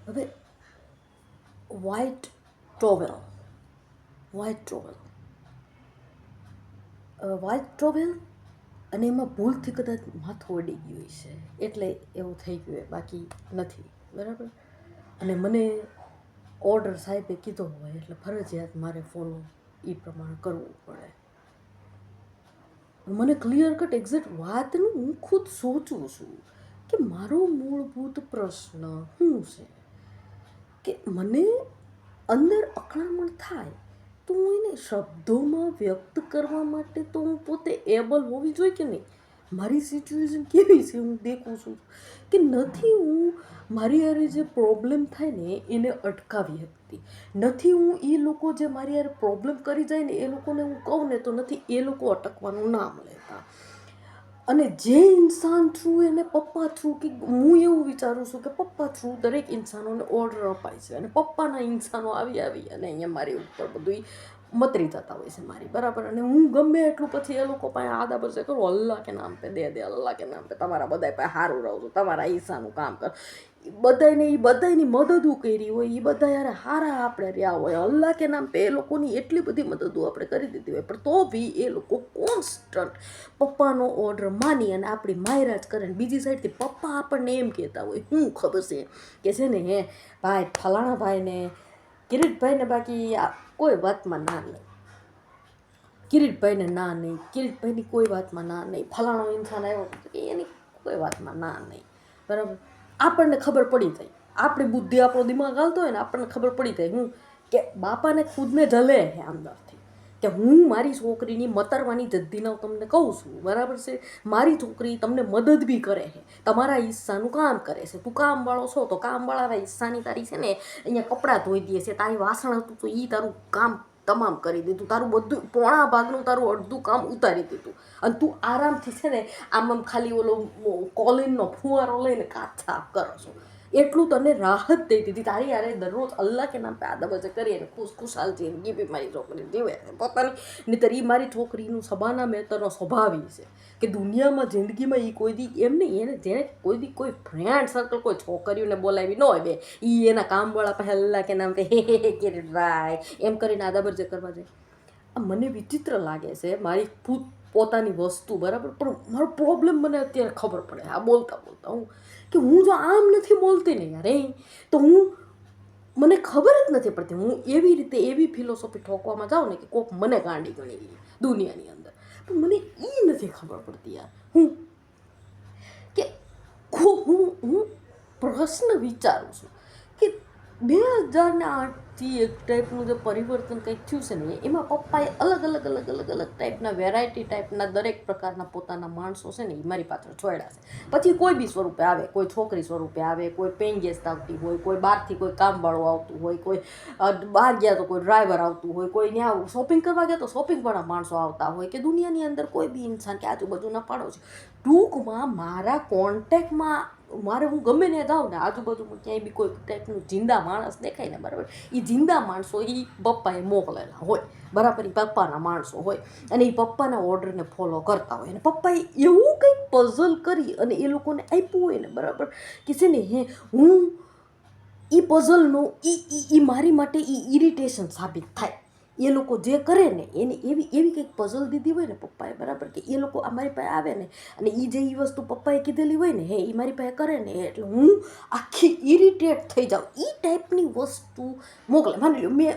હવે white towel white towel white towel અને એમાં ભૂલથી કદાચ માથું અડી ગયું છે એટલે એવું થઈ ગયું, બાકી નથી, બરાબર. અને મને ઓર્ડર સાહેબે કીધો હોય એટલે ફરજિયાત મારે ફોલો એ પ્રમાણે કરવું પડે. મને ક્લિયર કટ એક્ઝેક્ટ વાતનું હું ખુદ સોચું છું કે મારો મૂળભૂત પ્રશ્ન શું છે કે મને અંદર અકળામણ થાય તો હું એને શબ્દોમાં વ્યક્ત કરવા માટે તો હું પોતે એબલ હોવી જોઈએ કે નહીં. મારી સિચ્યુએશન કેવી છે હું દેખું છું કે નથી હું મારી યારે જે પ્રોબ્લેમ થાય ને એને અટકાવી શકતી નથી. હું એ લોકો જે મારી યારે પ્રોબ્લેમ કરી જાય ને એ લોકોને હું કહું ને તો નથી એ લોકો અટકવાનું નામ લેતા. અને જે ઇન્સાન થ્રુ એને પપ્પા થ્રુ કે હું એવું વિચારું છું કે પપ્પા થ્રુ દરેક ઇન્સાનોને ઓર્ડર અપાય છે અને પપ્પાના ઇન્સાનો આવી અને અહીંયા મારી ઉપર બધું મતરી જતા હોય છે મારી, બરાબર. અને હું ગમે એટલું પછી એ લોકો પાસે આદા બરસે કરું, અલ્લાહ કે નામ પે દે અલ્લાહ કે નામ પે તમારા બધા પાસે સારું રહું છું, તમારા ઈસાનું કામ કર. બધાની મદદો કરી હોય, એ બધા યાર હારા આપણે રહ્યા હોય, અલ્લાહ કે નામ પે એ લોકોની એટલી બધી મદદો આપણે કરી દીધી હોય, પણ તો બી એ લોકો કોન્સ્ટન્ટ પપ્પાનો ઓર્ડર માની અને આપણી માયરા જ કરે. ને બીજી સાઈડથી પપ્પા આપણને એમ કહેતા હોય, શું ખબર છે કે છે ને હે ભાઈ ફલાણા ભાઈને કિરીટભાઈને બાકી કોઈ વાતમાં ના નહીં, કિરીટભાઈને ના નહીં, કિરીટભાઈની કોઈ વાતમાં ના નહીં, ફલાણો ઇન્સાન આવ્યો એની કોઈ વાતમાં ના નહીં, બરાબર. આપણને ખબર પડી જાય, આપણી બુદ્ધિ આપણો દિમાગ હાલતો હોય ને આપણને ખબર પડી જાય હું કે બાપાને ખુદને જલે છે અંદરથી કે હું મારી છોકરીની મતરવાની જદ્દીના તમને કહું છું, બરાબર છે. મારી છોકરી તમને મદદ બી કરે છે, તમારા હિસ્સાનું કામ કરે છે. તું કામવાળો છો તો કામવાળા હિસ્સાની તારી છે ને અહીંયા કપડાં ધોઈ દે છે, તારી વાસણ હતું તો એ તારું કામ તમામ કરી દીધું, તારું બધું પોણા ભાગનું તારું અડધું કામ ઉતારી દીધું અને તું આરામથી છે ને આમ ખાલી ઓલો કોલિનનો ફુવારો લઈને કાચ સાફ કરો છો. એટલું તને રાહત દઈ દીધી. તારી યારે દરરોજ અલ્લાહ કે નામ પે આદા કરીએ ને ખુશખુશાલ જઈને એ બી મારી છોકરી જીવે છે પોતાની. નહીંતર એ મારી છોકરીનું સબાના મેતરનો સ્વભાવ છે કે દુનિયામાં જિંદગીમાં એ કોઈ દી એમ નહીં, એને જેને કોઈ દી કોઈ ફ્રેન્ડ સર્કલ કોઈ છોકરીઓને બોલાવી ન હોય બે એ એના કામવાળા પાસે અલ્લાહ કે નામ કે હે કિરીટભાઈ એમ કરીને આદાબરજે કરવા જાય. આ મને વિચિત્ર લાગે છે મારી ખુદ પોતાની વસ્તુ, બરાબર. પણ મારો પ્રોબ્લેમ મને અત્યારે ખબર પડે આ બોલતા બોલતા હું કે હું જો આમ નથી બોલતી ને યાર તો હું મને ખબર જ નથી પડતી. હું એવી રીતે એવી ફિલોસોફી ઠોકવામાં જાઉં ને કે કોઈક મને ગાંડી ગણી દુનિયાની અંદર, પણ મને એ નથી ખબર પડતી યાર હું કે હું પ્રશ્ન વિચારું છું કે 2008થી એક ટાઈપનું જે પરિવર્તન કંઈક થયું છે ને એમાં પપ્પાએ અલગ ટાઈપના વેરાયટી ટાઈપના દરેક પ્રકારના પોતાના માણસો છે ને એ મારી પાછળ છોડ્યા છે. પછી કોઈ બી સ્વરૂપે આવે, કોઈ છોકરી સ્વરૂપે આવે, કોઈ પેઇંગ ગેસ્ટ આવતી હોય, કોઈ બહારથી કોઈ કામવાળો આવતું હોય, કોઈ બહાર ગયા તો કોઈ ડ્રાઈવર આવતું હોય, કોઈ ત્યાં શોપિંગ કરવા ગયા તો શોપિંગવાળા માણસો આવતા હોય, કે દુનિયાની અંદર કોઈ બી ઇન્સાન કે આજુબાજુના પાડો છે. ટૂંકમાં મારા કોન્ટેક્ટમાં મારે હું ગમે ને જાઉં ને આજુબાજુમાં ક્યાંય બી કોઈ ટાઈપનું જિંદા માણસ દેખાય ને, બરાબર, એ જિંદા માણસો એ પપ્પાએ મોકલેલા હોય, બરાબર. એ પપ્પાના માણસો હોય અને એ પપ્પાના ઓર્ડરને ફોલો કરતા હોય અને પપ્પાએ એવું કંઈક પઝલ કરી અને એ લોકોને આપ્યું હોય ને, બરાબર, કે છે ને હે હું એ પઝલનો એ મારી માટે એ ઇરિટેશન સાબિત થાય. એ લોકો જે કરે ને એને એવી કંઈક પઝલ દીધી હોય ને પપ્પાએ, બરાબર, કે એ લોકો અમારી પાસે આવે ને અને એ જે એ વસ્તુ પપ્પાએ કીધેલી હોય ને હે એ મારી પાસે કરે ને એટલે હું આખી ઇરિટેટ થઈ જાઉં. એ ટાઈપની વસ્તુ મોકલે. માની લો મેં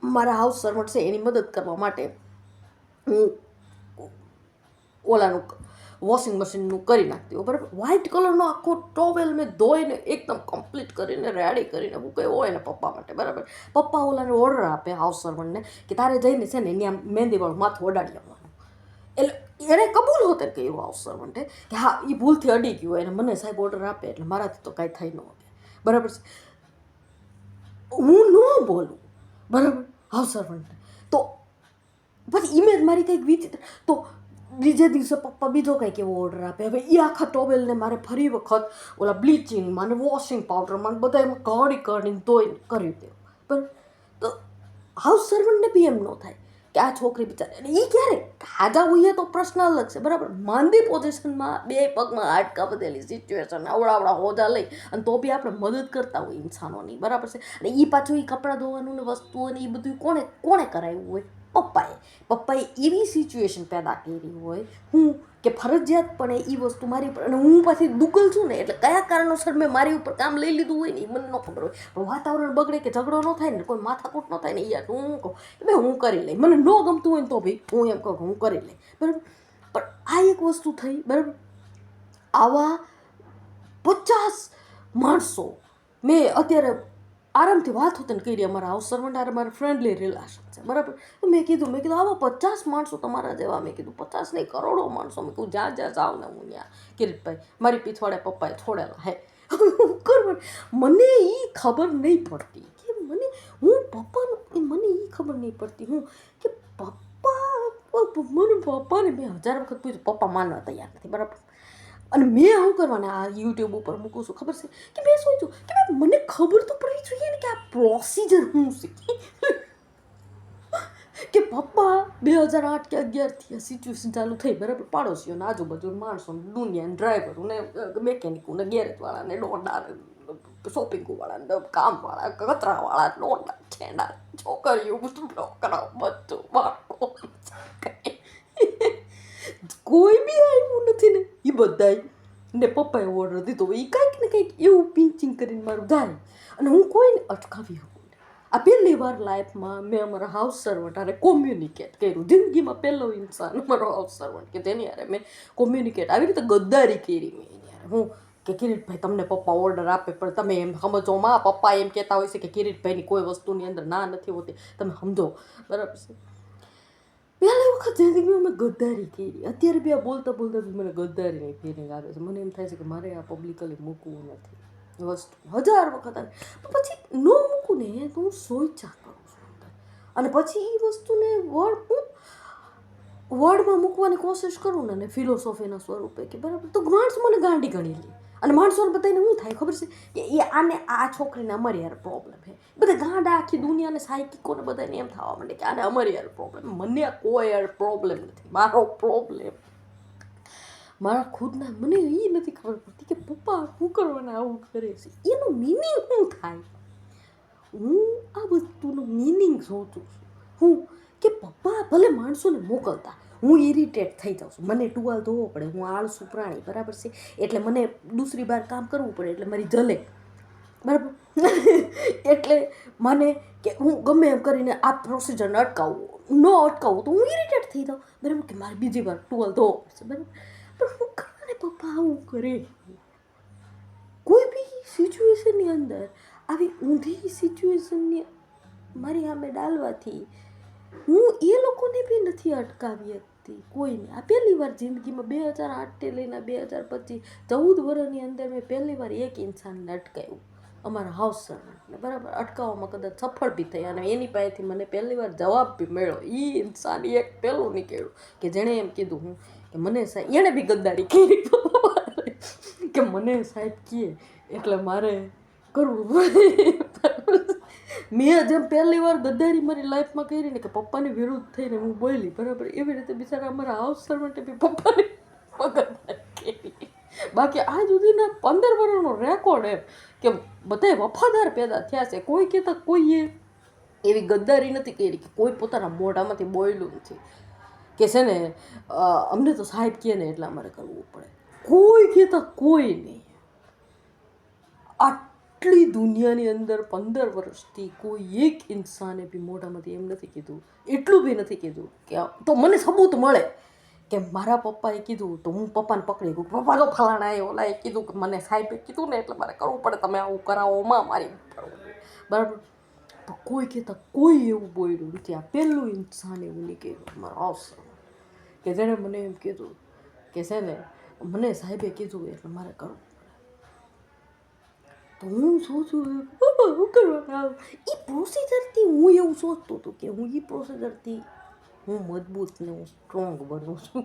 મારા હાઉસ સર્વન્ટ છે એની મદદ કરવા માટે હું ઓલાનું વોશિંગ મશીનનું કરી નાખતી હોય, બરાબર. વ્હાઇટ કલરનો આખો ટોવેલ મેં ધોઈને એકદમ કમ્પ્લીટ કરીને રેડી કરીને મૂક્યો હોય ને પપ્પા માટે, બરાબર. પપ્પા ઓલાને ઓર્ડર આપે હાઉસ સર્વન્ટને કે તારે જઈને છે ને ત્યાં મહેંદીવાળું માથું અડાડી આવવાનું. એટલે એને કબૂલ હોતે કે એવું હાઉસ સર્વન્ટે કે હા એ ભૂલથી અડી ગયું હોય અને મને સાહેબ ઓર્ડર આપે એટલે મારાથી તો કાંઈ થઈ ન શકે, બરાબર છે. હું ન બોલું, બરાબર, હાઉસ સર્વન્ટને તો પછી ઇમેજ મારી કંઈક વિચિત્ર. તો બીજે દિવસે પપ્પા બીજો કંઈક એવો ઓર્ડર આપે. હવે એ આખા ટોવેલને મારે ફરી વખત ઓલા બ્લીચિંગમાં ને વોશિંગ પાવડરમાં બધા એમાં કાઢીને ધોઈને કરી દેવું, બરાબર. તો હાઉસ સર્વન્ટને બી એમ ન થાય કે આ છોકરી બિચારી, અને એ ક્યારે હાજા હોઈએ તો પ્રશ્ન અલગ છે, બરાબર. માંદી પોઝિશનમાં 2 પગમાં હાડકા બધેલી સિચ્યુએશન, આવડા હોજા લઈ અને તો બી આપણે મદદ કરતા હોય ઇન્સાનોની, બરાબર છે. અને એ પાછું એ કપડાં ધોવાનું ને વસ્તુઓ ને એ બધું કોણે કરાવ્યું હોય? પપ્પાએ એવી સિચ્યુએશન પેદા કરી હોય હું કે ફરજિયાતપણે એ વસ્તુ મારી ઉપર, અને હું પાછી દુગલ છું ને, એટલે કયા કારણોસર મેં મારી ઉપર કામ લઈ લીધું હોય ને એ મને ન ખબર હોય. પણ વાતાવરણ બગડે કે ઝઘડો ન થાય ને, કોઈ માથાકૂટ ન થાય ને, યાર હું કહું ભાઈ હું કરી લઈ, મને ન ગમતું હોય ને તો ભાઈ હું એમ કહું હું કરી લઈ, બરાબર. પણ આ એક વસ્તુ થઈ, બરાબર. આવા 50 માણસો મેં અત્યારે આરામથી વાત હોતી ને કરી, અમારા હાઉસ સર્વન્ટ આરે મારા ફ્રેન્ડલી રિલેશન છે, બરાબર. તો મેં કીધું આવા 50 માણસો તમારા જેવા, મેં કીધું 50 નહીં કરોડો માણસો, મેં કહું જ્યાં જાવ ને હું ત્યાં કિરીટભાઈ મારી પીછવાડે પપ્પાએ છોડેલા હે. મને એ ખબર નહીં પડતી કે હું પપ્પાનું, મને એ ખબર નહીં પડતી હું કે પપ્પાને મેં 1000 વખત પૂછ્યું, પપ્પા માનવા તૈયાર નથી, બરાબર. અને મેં આવું કરવાને આ યુટ્યુબ ઉપર મૂકું છું, ખબર છે કે મેં સોચ્યું કે મને ખબર તો પડવી જોઈએ ને કે આ પ્રોસિજર શું છે. કે પપ્પા 2008 કે 11થી આ સિચ્યુએશન ચાલુ થઈ, બરાબર. પાડોશીઓને આજુબાજુ માણસો, દુનિયા, ડ્રાઈવરો ને મેકેનિકો ને ગેરેજવાળા ને ડોડા શોપિંગવાળા, કામવાળા, કચરાવાળા, ડોડા છેડા, છોકરીઓ, છોકરાઓ, બધું બાળકો, કોઈ બી આવ્યું નથી ને એ બધાય ને પપ્પાએ ઓર્ડર દીધો. એ કંઈક ને કંઈક એવું પિંચિંગ કરીને મારું થાય, અને હું કોઈને અટકાવી શકું. આ પહેલી વાર લાઈફમાં મેં અમારા હાઉસ સર્વન્ટ હારે કોમ્યુનિકેટ કર્યું, જિંદગીમાં પહેલો ઇન્સાન અમારો હાઉસ સર્વન્ટ કે જેની હારે મેં કોમ્યુનિકેટ આવી રીતે ગદ્દારી કરી મેં એની હારે. હું કે કિરીટભાઈ તમને પપ્પા ઓર્ડર આપે પણ તમે એમ સમજો, માં પપ્પા એમ કહેતા હોય છે કે કિરીટભાઈની કોઈ વસ્તુની અંદર ના નથી હોતી, તમે સમજો, બરાબર છે. પહેલી વખત જિંદગીમાં મેં ગદ્દારી કરી. અત્યારે બી આ બોલતા બી મને ગદ્દારીની ફિલિંગ આવે છે. મને એમ થાય છે કે મારે આ પબ્લિકલી મૂકવું નથી વસ્તુ, 1000 વખત આવે પછી ન મૂકું ને તો હું સોચ્યા કરું છું અંદર, અને પછી એ વસ્તુને વર્ડમાં મૂકવાની કોશિશ કરું ને ફિલોસોફીના સ્વરૂપે કે બરાબર, તો માણસ મને ગાંડી ગણી લે. અને માણસોને બધાને શું થાય ખબર છે કે એ આ છોકરીને અમારી યાર પ્રોબ્લેમ છે, બધા ગાંડા આખી દુનિયાને સાયકિકોને બધાને એમ થવા માંડે કે આને અમારી યાર પ્રોબ્લેમ. મને કોઈ યાર પ્રોબ્લેમ નથી, મારો પ્રોબ્લેમ મારા ખુદના, મને એ નથી ખબર પડતી કે પપ્પા શું કરવાના આવું કરે છે, એનું મિનિંગ શું થાય. હું આ વસ્તુનું મિનિંગ સોચું છું હું કે પપ્પા ભલે માણસોને મોકલતા, હું ઇરિટેટ થઈ જાઉં છું, મને ટુવાલ ધોવો પડે, હું આળસુ પ્રાણી, બરાબર છે. એટલે મને દૂસરી બાર કામ કરવું પડે, એટલે મારી જલે, બરાબર. એટલે મને કે હું ગમે એમ કરીને આ પ્રોસિજરને અટકાવવું, ન અટકાવવું તો હું ઇરિટેટ થઈ જાઉં, બરાબર, કે મારે બીજી વાર ટુવાલ ધોવો પડશે, બરાબર. પણ હું કરવાને પપ્પા આવું કરે. કોઈ બી સિચ્યુએશનની અંદર આવી ઊંધી સિચ્યુએશનની મારી સામે ડાલવાથી હું એ લોકોને બી નથી અટકાવી શકતી કોઈને. આ પહેલી વાર જિંદગીમાં 2008થી લઈને 2025 14 વર્ષની અંદર મેં પહેલી વાર એક ઇન્સાનને અટકાવ્યું, અમારા હાઉસ સર્વન્ટને, બરાબર. અટકાવવામાં કદાચ સફળ બી થઈ, અને એની પાસેથી મને પહેલી વાર જવાબ બી મળ્યો. એ ઇન્સાન એક પહેલું નીકળ્યું કે જેણે એમ કીધું હું કે મને સાહેબ, એણે બી ગદ્દારી કરી કે મને સાહેબ કહે એટલે મારે કરવું પડે. મેં જેમ પહેલી વાર ગદ્દારી મારી લાઈફમાં કરી ને કે પપ્પાની વિરુદ્ધ થઈને હું બોલી, બરાબર, એવી રીતે બિચારા અમારા હાઉસ સર્વન્ટે બી પપ્પાની ગદ્દારી કરી. બાકી આ સુધીના 15 વર્ષનો રેકોર્ડ એમ કે બધાય વફાદાર પેદા થયા છે. કોઈ કહેતા કોઈએ એવી ગદ્દારી નથી કરી કે કોઈ પોતાના મોઢામાંથી બોલ્યું નથી કે છે ને અમને તો સાહેબ કહે ને એટલે અમારે કરવું પડે. કોઈ કહેતા કોઈ નહીં. આટલી દુનિયાની અંદર 15 વર્ષથી કોઈ એક ઇન્સાને બી મોઢામાંથી એમ નથી કીધું, એટલું બી નથી કીધું કે તો મને સબૂત મળે કે મારા પપ્પાએ કીધું તો હું પપ્પાને પકડી ગયું, પપ્પા તો ફલાણા એ ઓલાએ કીધું કે મને સાહેબે કીધું ને એટલે મારે કરવું પડે, તમે આવું કરાવો માં મારી, બરાબર. તો કોઈ કહેતા કોઈ એવું બોલ્યું નથી. આ પહેલું ઇન્સાન એવું નીકળ્યું મારો અવસર કે જેણે મને એમ કીધું કે છે ને મને સાહેબે કીધું એટલે મારે કરવું. તો હું સોચું શું કરવાના એ પ્રોસિજરથી હું એવું સોચતો હતો કે હું એ પ્રોસિજરથી હું મજબૂત ને હું સ્ટ્રોંગ બનું છું.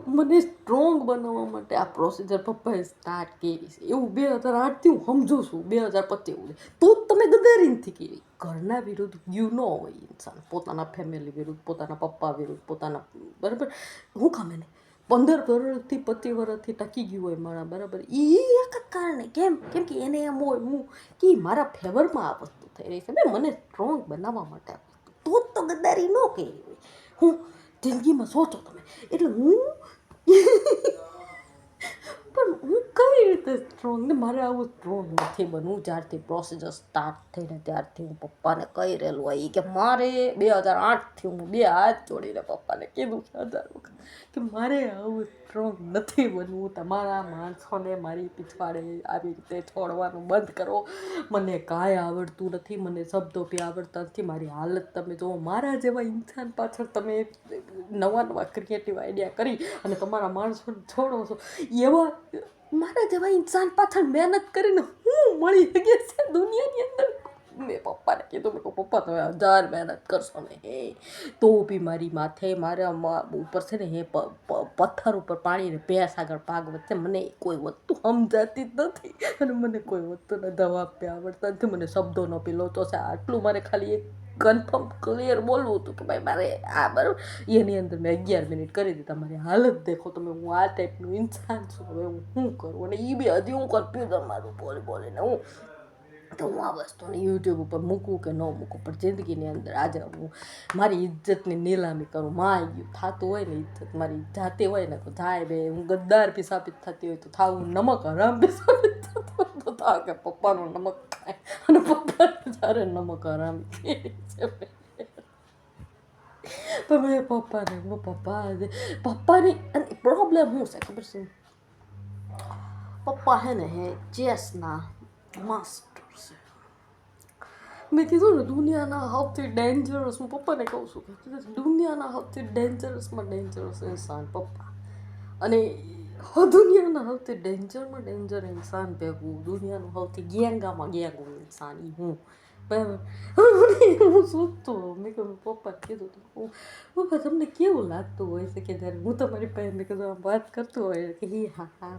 મને સ્ટ્રોંગ બનાવવા માટે આ પ્રોસિજર પપ્પાએ સ્ટાર્ટ કરી છે. એવું 2008થી હું સમજું છું, 2025 તો જ તમે ગદારી નથી કરી. ઘરના વિરુદ્ધ ગયું ન હોય ઇન્સાન, પોતાના ફેમિલી વિરુદ્ધ, પોતાના પપ્પા વિરુદ્ધ, પોતાના બરાબર હું કામ એને 15 વર્ષથી 25 વર્ષથી ટકી ગયું હોય મારા બરાબર એ એક જ કારણે. કેમ કે એને એમ હોય હું કે મારા ફેવરમાં આ વસ્તુ થઈ રહી છે, મને સ્ટ્રોંગ બનાવવા માટે તો જ તો ગદ્દારી ન કરી હોય. હું જિંદગીમાં સોચો તમે, એટલે હું પણ હું કઈ રીતે સ્ટ્રોંગ ને મારે આવું સ્ટ્રોંગ નથી બનવું. જ્યારથી પ્રોસિજર સ્ટાર્ટ થઈને ત્યારથી હું પપ્પાને કહી રહેલું હોય કે મારે 2008થી હું 2 હાથ જોડીને પપ્પાને કીધું છે 1000 વખત કે મારે આવું સ્ટ્રોંગ નથી બનવું. તમારા માણસોને મારી પીછવાડે આવી રીતે છોડવાનું બંધ કરો. મને કાંઈ આવડતું નથી, મને શબ્દો બી આવડતા નથી. મારી હાલત તમે જુઓ, મારા જેવા ઇન્સાન પાછળ તમે નવા ક્રિએટિવ આઈડિયા કરી અને તમારા માણસોને છોડો છો. એવા મારા જેવા ઇન્સાન પાછળ મહેનત કરીને હું મળી શકે છે દુનિયાની અંદર. મેં પપ્પાને કીધું, મેં કહું પપ્પા તમે 1000 મહેનત કરશો ને હે તો બી મારી માથે મારા ઉપર છે ને હે પથ્થર ઉપર પાણીને ભેંસ આગળ પાગ વચ્ચે મને કોઈ વસ્તુ સમજાતી જ નથી અને મને કોઈ વસ્તુના જવાબ બી આવડતા નથી. મને શબ્દોનો પેલો તો છે આટલું મારે ખાલી એક કન્ફર્મ ક્લિયર બોલવું હતું કે ભાઈ મારે આ બરાબર. એની અંદર મેં 11 મિનિટ કરી દીધા. મારી હાલત દેખો તમે, હું આ ટાઈપનું ઇન્સાન છું. હવે હું શું કરું? અને એ બી હજી હું કન્ફ્યુઝન મારું બોલીને હું તો હું આ વસ્તુને યુટ્યુબ ઉપર મૂકું કે ન મૂકું. પણ જિંદગીની અંદર આજે હું મારી ઇજ્જતની નીલામી કરું. માં થતું હોય ને ઇજ્જત મારી જાતી હોય ને તો થાય બે. હું ગદ્દાર બી સાબિત થતી હોય તો થાવ, હું નમક હરામ બી સાબિત થતું હોય તો થાવ કે પપ્પાનું નમક ખાય અને પપ્પાને જ્યારે નમક હરામ ખાય છે. તો મેં પપ્પાની અને પ્રોબ્લેમ શું છે ખબર છે? પપ્પા હે ને હે ચેસના માસ્ટર છે. મેં કીધું ને દુનિયાના સૌથી ડેન્જરસ, હું પપ્પાને કહું છું કે દુનિયાના સૌથી ડેન્જરસમાં ડેન્જરસ ઇન્સાન પપ્પા. અને દુનિયાના સૌથી ડેન્જરમાં ડેન્જર ઇન્સાન ભેગું દુનિયાનું સૌથી ગેંગામાં ગેંગું ઇન્સાન એ હું. બરાબર. હું સોચતો મેં કહ્યું પપ્પા કીધું તું પપ્પા તમને કેવું લાગતું હોય છે કે જ્યારે હું તમારી પાસે મેં કીધું આમ વાત કરતું હોય કે હા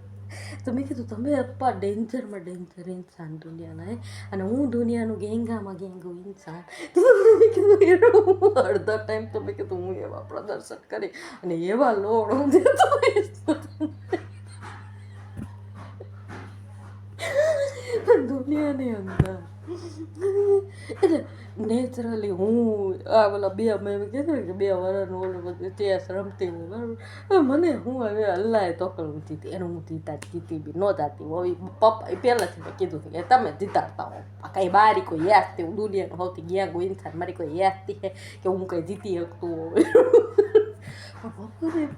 તો મેં કીધું તમે પપ્પા ડેન્જરમાં ડેન્જર ઇન્સાન દુનિયાના હે અને હું દુનિયાનું ગેંગામાં ગેંગું ઇન્સાન. તો મેં કીધું અડધા ટાઈમ તો મેં કીધું હું એવા પ્રદર્શન કરી અને એવા લોડ હું દેતો દુનિયાની અંદર. એટલે નેચરલી હું આ ઓલા મેં કીધું કે 2 વર્ષનું ઓલું બધું ચેસ રમતી હોય બરાબર. મને હું હવે અલ્લાહે તોકલ જીતી એને હું જીતી બી ન જાતી હવે પપ્પા એ પહેલાંથી મેં કીધું કે તમે જીતાડતા હો. કાંઈ બારી કોઈ યાદતી હું દુનિયાનું સૌથી ગેંગું ઇન્સાન મારી કોઈ યાદતી છે કે હું કંઈ જીતી શકતું હોય.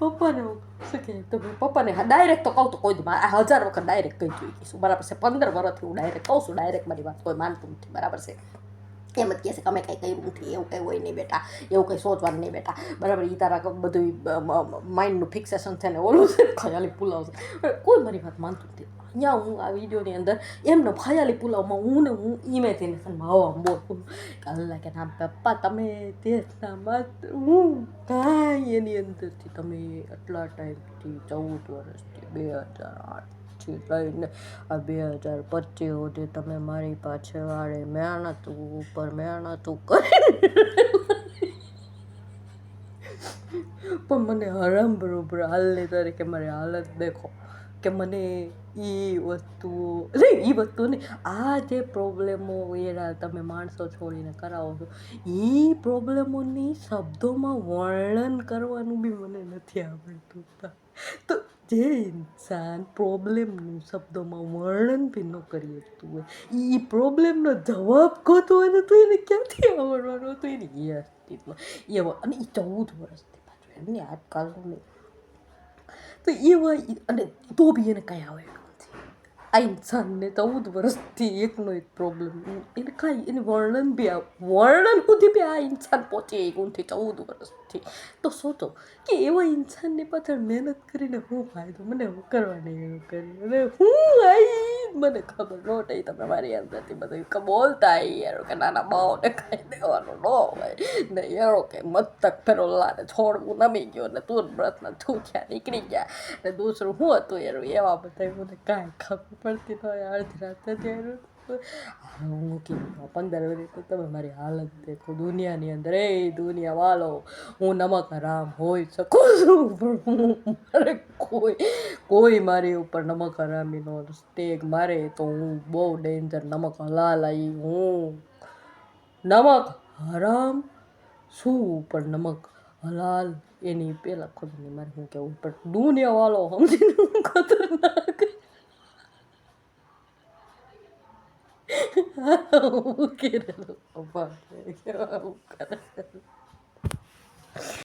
પપ્પાને શું કહે તમે પપ્પાને ડાયરેક્ટ તો કહું તો કોઈ આ 1000 વખત ડાયરેક્ટ કહી જોઈશું બરાબર છે. 15 વર્ષથી હું ડાયરેક્ટ કહું છું, ડાયરેક્ટ મારી વાત કોઈ માનતું નથી બરાબર છે. એમ જ કહે છે કે અમે કંઈ કર્યું નથી, એવું કંઈ હોય નહીં બેટા, એવું કંઈ સોચવાનું નહીં બેટા બરાબર. એ તારા બધું માઇન્ડનું ફિક્સેશન છે ને ઓલું છે ખયાલી પુલાવ છે. કોઈ મારી વાત માનતું નથી. અહીંયા હું આ વિડીયોની અંદર એમને ખયાલી પુલાવમાં હું ઇમેજિનેશનમાં હવા બોલું કે અલ્લાહ કે નામ પપ્પા તમે દેશના હું કાંઈ એની અંદરથી તમે આટલા ટાઈમથી 14 વર્ષથી 2008થી લઈને આ 2025 સુધી તમે મારી પાછળ મહેનત ઉપર મહેનત કરી પણ મને હરામ બરોબર હાલની તરીકે મારી હાલત દેખો કે મને એ વસ્તુઓ નહીં આ જે પ્રોબ્લેમો એના તમે માણસો છોડીને કરાવો છો એ પ્રોબ્લેમોની શબ્દોમાં વર્ણન કરવાનું બી મને નથી આવડતું. તો જે ઇન્સાન પ્રોબ્લેમનું શબ્દોમાં વર્ણન બી ન કરી શકતું હોય એ પ્રોબ્લેમનો જવાબ ગોતવો હોય તો એને ક્યાંથી આવડવાનો હતો એની અસ્તિત્વ એવો. અને એ 14 વર્ષથી પાછું એમને આજકાલનું નહીં તો એવા અને તો બી એને કાંઈ આવડતું નથી. આ ઇન્સાનને 14 વર્ષથી એકનો એક પ્રોબ્લેમ એને કાંઈ એને વર્ણન સુધી બી આ ઇન્સાન પહોંચે ગુણથી 14 વર્ષથી. તો સોચો કે એવા ઇન્સાનની પાછળ મહેનત કરીને શું ફાયદો? મને હું કરવાની એવું કરી અને હું મને ખબર નહોતી તમે મારી અંદરથી બધું બોલતા યાર કે નાના બાઓને ખાઈ દેવાનું ન હોય ને યારો કે મસ્તક ફેરો લાને છોડવું નમી ગયો ને ટૂથબ્રશના થૂખ્યા નીકળી ગયા ને દૂસરું શું હતું યાર એવા બધા મને કાંઈ ખબર પડતી ન હોય અડધી રાતે ત્યારે હું કીધું 15 મિનિટ તો તમે મારી હાલત દેખો દુનિયાની અંદર એ દુનિયા વાલો હું નમક હરામ હોઈ શકું છું પણ હું મારે કોઈ મારી ઉપર નમક હરામીનો સ્ટેગ મારે તો હું બહુ ડેન્જર નમક હલાલ આવી હું નમક હરામ શું પણ નમક હલાલ એની પહેલાં ખબર નહીં મારે શું કહેવું પણ દુનિયા વાલો સમજીને ખતરનાક મૂકી રહેલો